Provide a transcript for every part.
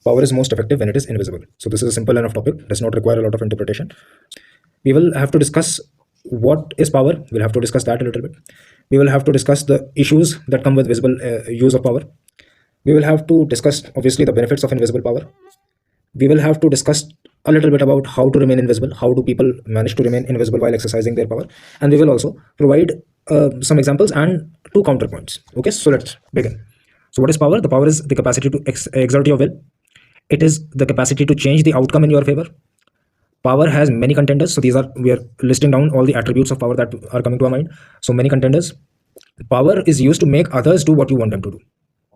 Power is most effective when it is invisible. So this is a simple enough topic, does not require a lot of interpretation. We will have to discuss what is power. We'll have to discuss that a little bit. We will have to discuss the issues that come with visible use of power. We will have to discuss obviously the benefits of invisible power. We will have to discuss a little bit about how to remain invisible, how do people manage to remain invisible while exercising their power, and we will also provide some examples and two counterpoints. Okay, so let's begin. So what is power? The power is the capacity to exert your will. It is the capacity to change the outcome in your favor. Power has many contenders. So we are listing down all the attributes of power that are coming to our mind. So many contenders. Power is used to make others do what you want them to do.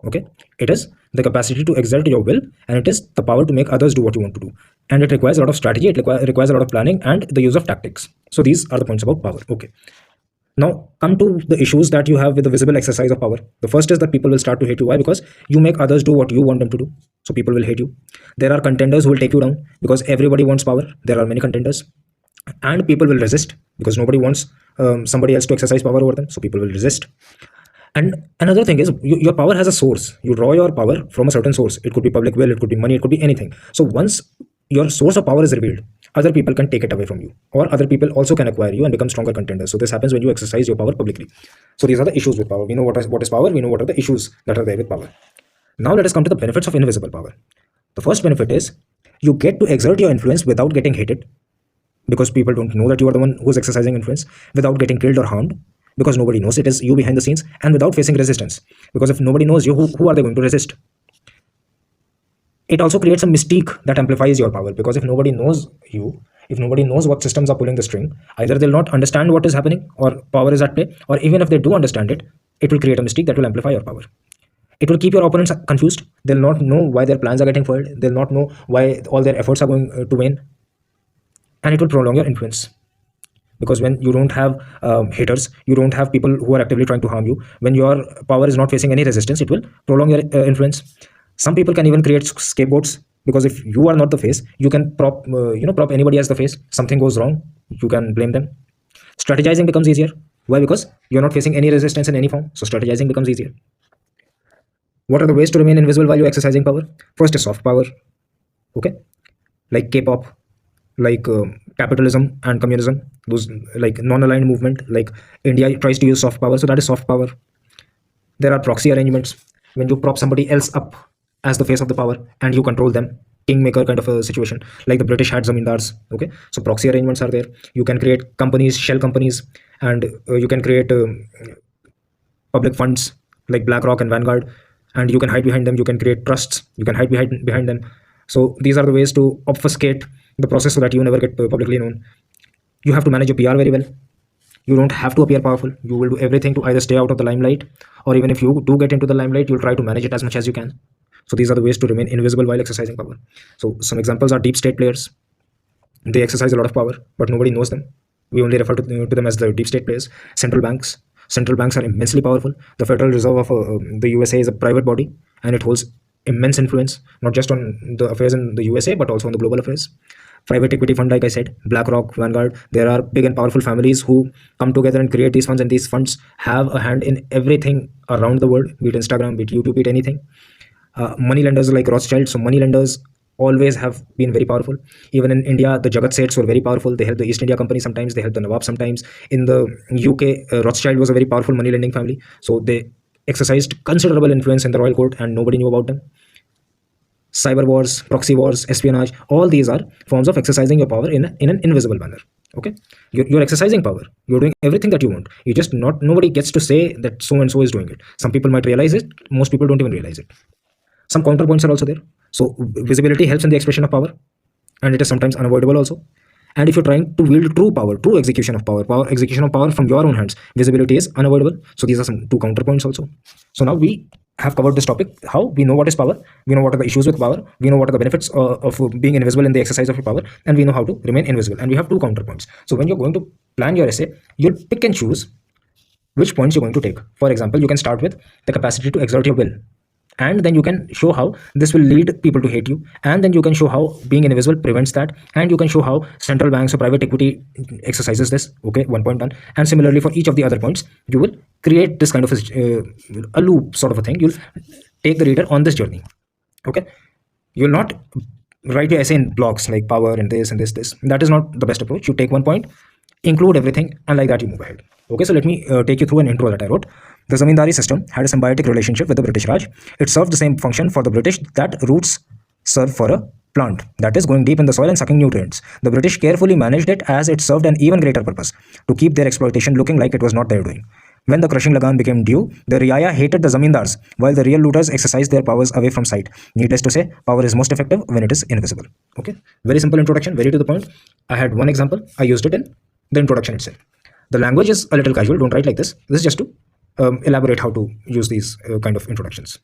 Okay, it is the capacity to exert your will, and it is the power to make others do what you want to do, and it requires a lot of strategy. It requires a lot of planning and the use of tactics. So these are the points about power. Okay, now come to the issues that you have with the visible exercise of power. The first is that people will start to hate you. Why? Because you make others do what you want them to do, so people will hate you. There are contenders who will take you down because everybody wants power. There are many contenders, and people will resist because nobody wants somebody else to exercise power over them, so people will resist. And another thing is your power has a source. You draw your power from a certain source. It could be public will, it could be money, it could be anything. So once your source of power is revealed, other people can take it away from you, or other people also can acquire you and become stronger contenders. So this happens when you exercise your power publicly. So these are the issues with power. We know what is power. We know what are the issues that are there with power. Now let us come to the benefits of invisible power. The first benefit is you get to exert your influence without getting hated, because people don't know that you are the one who's exercising influence, without getting killed or harmed, because nobody knows it is you behind the scenes, and without facing resistance, because if nobody knows you, who are they going to resist? It also creates a mystique that amplifies your power, because if nobody knows you, if nobody knows what systems are pulling the string, either they'll not understand what is happening or power is at play, or even if they do understand it, it will create a mystique that will amplify your power. It will keep your opponents confused. They'll not know why their plans are getting foiled. They'll not know why all their efforts are going to wane, and it will prolong your influence. Because when you don't have haters, you don't have people who are actively trying to harm you, when your power is not facing any resistance, it will prolong your influence. Some people can even create scapegoats, because if you are not the face, you can prop anybody as the face. Something goes wrong, you can blame them. Strategizing becomes easier. Why? Because you're not facing any resistance in any form, so strategizing becomes easier. What are the ways to remain invisible while you're exercising power? First is soft power. Okay, like K-pop, like capitalism and communism, those like non-aligned movement, like India tries to use soft power, so that is soft power. There are proxy arrangements, when you prop somebody else up as the face of the power and you control them, kingmaker kind of a situation, like the British had zamindars. Okay, so proxy arrangements are there. You can create companies, shell companies, and you can create public funds like BlackRock and Vanguard, and you can hide behind them. You can create trusts, you can hide behind them. So these are the ways to obfuscate the process so that you never get publicly known. You have to manage your PR very well. You don't have to appear powerful. You will do everything to either stay out of the limelight, or even if you do get into the limelight, you'll try to manage it as much as you can. So these are the ways to remain invisible while exercising power. So some examples are deep state players. They exercise a lot of power, but nobody knows them. We only refer to them as the deep state players. Central banks. Central banks are immensely powerful. The Federal Reserve of the USA is a private body, and it holds immense influence, not just on the affairs in the USA, but also on the global affairs. Private equity fund, like I said, BlackRock, Vanguard, there are big and powerful families who come together and create these funds, and these funds have a hand in everything around the world, be it Instagram, be it YouTube, be it anything. Money lenders like Rothschild, so money lenders always have been very powerful. Even in India, the Jagat Seths were very powerful. They helped the East India Company sometimes, they helped the Nawab sometimes. In the UK, Rothschild was a very powerful money lending family, so they exercised considerable influence in the royal court and nobody knew about them. Cyber wars, proxy wars, espionage, all these are forms of exercising your power in an invisible manner. Okay, you're exercising power. You're doing everything that you want. You just not nobody gets to say that so and so is doing it. Some people might realize it. Most people don't even realize it. Some counterpoints are also there. So visibility helps in the expression of power, and it is sometimes unavoidable also. And if you're trying to wield true power, true execution of power execution of power from your own hands, visibility is unavoidable. So these are some two counterpoints also. So now we have covered this topic. How we know what is power, we know what are the issues with power, we know what are the benefits of being invisible in the exercise of your power, and we know how to remain invisible. And we have two counterpoints. So when you're going to plan your essay, you'll pick and choose which points you're going to take. For example, you can start with the capacity to exert your will, and then you can show how this will lead people to hate you, and then you can show how being invisible prevents that, and you can show how central banks or private equity exercises this. Okay, 1 point done. And similarly for each of the other points, you will create this kind of a loop sort of a thing. You'll take the reader on this journey. Okay, You will not write your essay in blocks like power and this and this. That is not the best approach. You take one point, include everything, and like that you move ahead. Okay, so let me take you through an intro that I wrote. The zamindari system had a symbiotic relationship with the British Raj. It served the same function for the British that roots serve for a plant, that is going deep in the soil and sucking nutrients. The British carefully managed it as it served an even greater purpose, to keep their exploitation looking like it was not their doing. When the crushing lagan became due, the Riaya hated the zamindars, while the real looters exercised their powers away from sight. Needless to say, power is most effective when it is invisible. Okay, very simple introduction, very to the point. I had one example, I used it in the introduction itself. The language is a little casual, don't write like this. This is just to elaborate how to use these kind of introductions.